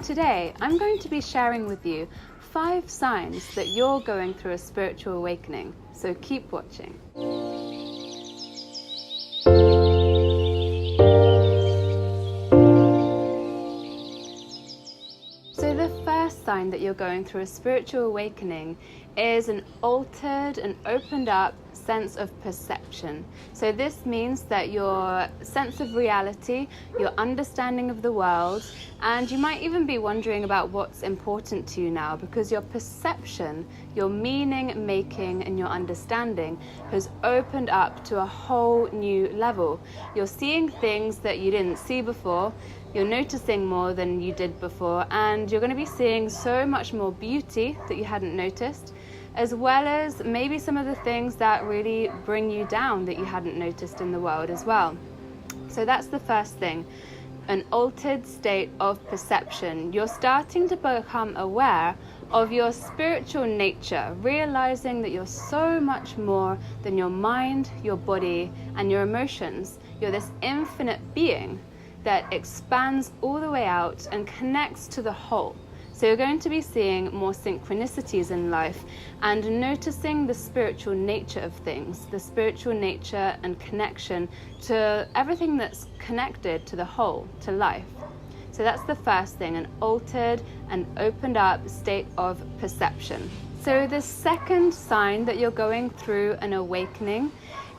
and today I'm going to be sharing with you 5 signs that you're going through a spiritual awakening, so keep watching. So the first sign that you're going through a spiritual awakening is an altered and opened up sense of perception. So this means that your sense of reality, your understanding of the world, and you might even be wondering about what's important to you now, because your perception, your meaning making and your understanding has opened up to a whole new level. You're seeing things that you didn't see before, you're noticing more than you did before, and you're going to be seeing so much more beauty that you hadn't noticed, as well as maybe some of the things that really bring you down that you hadn't noticed in the world as well. So that's the first thing, an altered state of perception. You're starting to become aware of your spiritual nature, realizing that you're so much more than your mind, your body, and your emotions. You're this infinite being that expands all the way out and connects to the whole. So you're going to be seeing more synchronicities in life and noticing the spiritual nature of things, the spiritual nature and connection to everything that's connected to the whole, to life. So that's the first thing, an altered and opened up state of perception. So the second sign that you're going through an awakening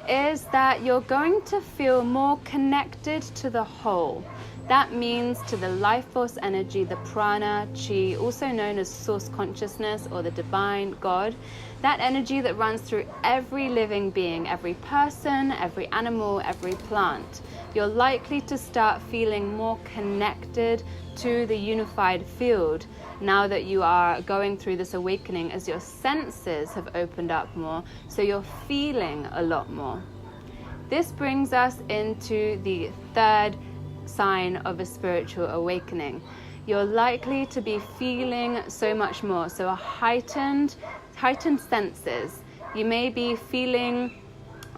is that you're going to feel more connected to the whole. That means to the life force energy, the prana, chi, also known as source consciousness or the divine God, that energy that runs through every living being, every person, every animal, every plant. You're likely to start feeling more connected to the unified field now that you are going through this awakening, as your senses have opened up more, so you're feeling a lot more. This brings us into the third sign of a spiritual awakening. You're likely to be feeling so much more, so a heightened senses. You may be feeling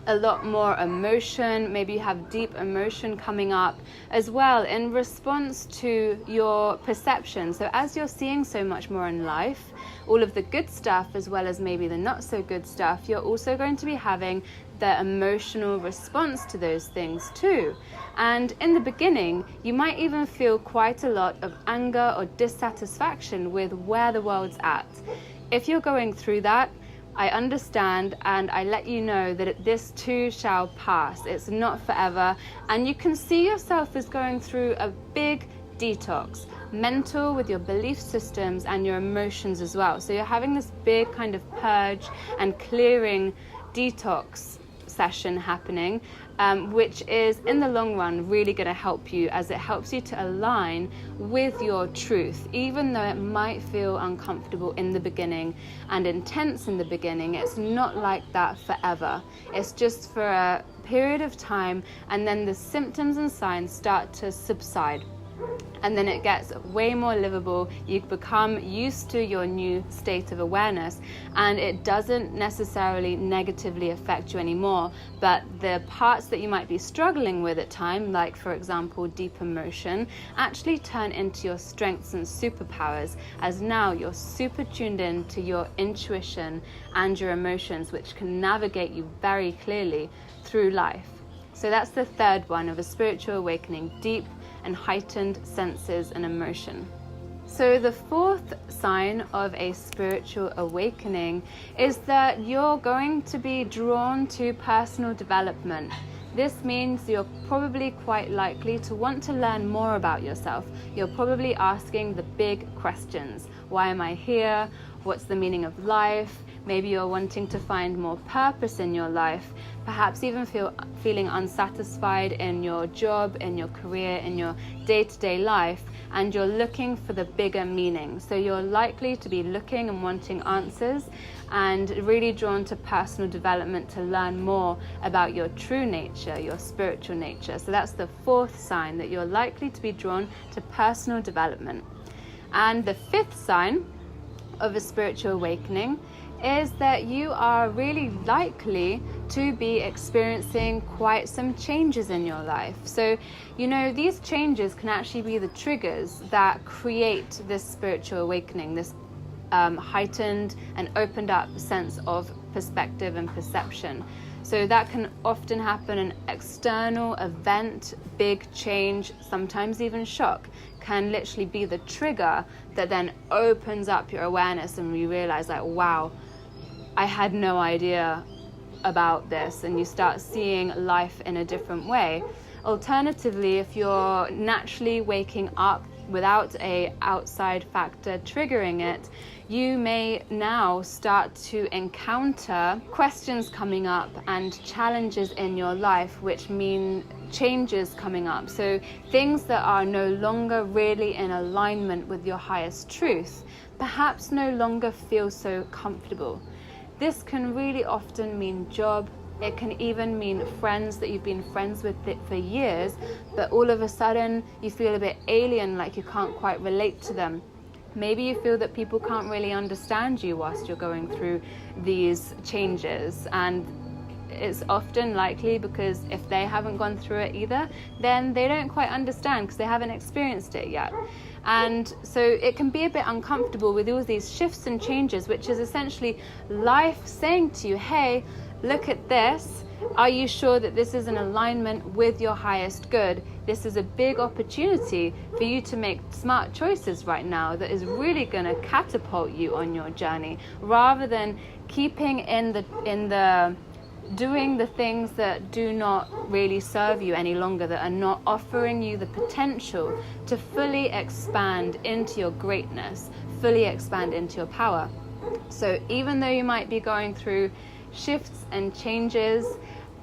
a lot more emotion, maybe you have deep emotion coming up as well in response to your perception. So as you're seeing so much more in life, all of the good stuff as well as maybe the not so good stuff, you're also going to be having the emotional response to those things too. And in the beginning, you might even feel quite a lot of anger or dissatisfaction with where the world's at. If you're going through that, I understand, and I let you know that this too shall pass. It's not forever, and you can see yourself as going through a big detox, mental, with your belief systems and your emotions as well. So you're having this big kind of purge and clearing detox session happening, which is in the long run really going to help you, as it helps you to align with your truth. Even though it might feel uncomfortable in the beginning and intense in the beginning, it's not like that forever. It's just for a period of time, and then the symptoms and signs start to subside. And then it gets way more livable. You become used to your new state of awareness, and it doesn't necessarily negatively affect you anymore. But the parts that you might be struggling with at times, like for example deep emotion, actually turn into your strengths and superpowers, as now you're super tuned in to your intuition and your emotions, which can navigate you very clearly through life. So that's the third one of a spiritual awakening, deep and heightened senses and emotion. So the fourth sign of a spiritual awakening is that you're going to be drawn to personal development. This means you're probably quite likely to want to learn more about yourself. You're probably asking the big questions. Why am I here? What's the meaning of life? Maybe you're wanting to find more purpose in your life, perhaps even feeling unsatisfied in your job, in your career, in your day-to-day life, and you're looking for the bigger meaning. So you're likely to be looking and wanting answers, and really drawn to personal development to learn more about your true nature, your spiritual nature. So that's the fourth sign, that you're likely to be drawn to personal development. And the fifth sign of a spiritual awakening is that you are really likely to be experiencing quite some changes in your life. So, these changes can actually be the triggers that create this spiritual awakening, this heightened and opened up sense of perspective and perception. So that can often happen. An external event, big change, sometimes even shock, can literally be the trigger that then opens up your awareness, and you realize, like, wow, I had no idea about this, and you start seeing life in a different way. Alternatively, if you're naturally waking up without an outside factor triggering it, you may now start to encounter questions coming up and challenges in your life, which mean changes coming up. So things that are no longer really in alignment with your highest truth, perhaps no longer feel so comfortable. This can really often mean job. It can even mean friends that you've been friends with for years, but all of a sudden you feel a bit alien, like you can't quite relate to them. Maybe you feel that people can't really understand you whilst you're going through these changes, and it's often likely because if they haven't gone through it either, then they don't quite understand because they haven't experienced it yet. And so it can be a bit uncomfortable with all these shifts and changes, which is essentially life saying to you, hey, look at this. Are you sure that this is in alignment with your highest good? This is a big opportunity for you to make smart choices right now that is really going to catapult you on your journey, rather than keeping in the doing the things that do not really serve you any longer, that are not offering you the potential to fully expand into your greatness, fully expand into your power. So even though you might be going through shifts and changes,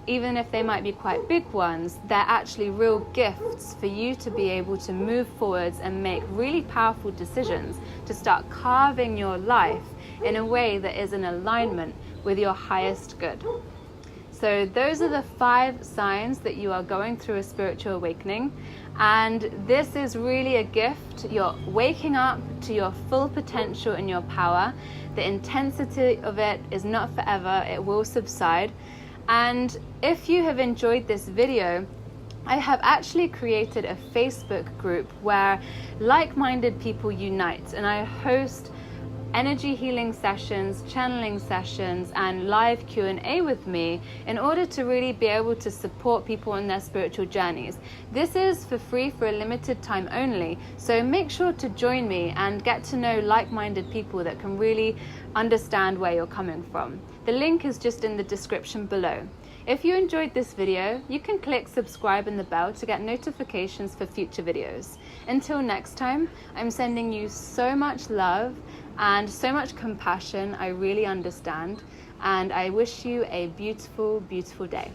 even if they might be quite big ones, they're actually real gifts for you to be able to move forwards and make really powerful decisions to start carving your life in a way that is in alignment with your highest good. So those are the 5 signs that you are going through a spiritual awakening. And this is really a gift. You're waking up to your full potential and your power. The intensity of it is not forever. It will subside. And if you have enjoyed this video, I have actually created a Facebook group where like-minded people unite, and I host energy healing sessions, channeling sessions, and live Q&A with me in order to really be able to support people on their spiritual journeys. This is for free for a limited time only, so make sure to join me and get to know like-minded people that can really understand where you're coming from. The link is just in the description below. If you enjoyed this video, you can click subscribe and the bell to get notifications for future videos. Until next time, I'm sending you so much love and so much compassion. I really understand, and I wish you a beautiful, beautiful day.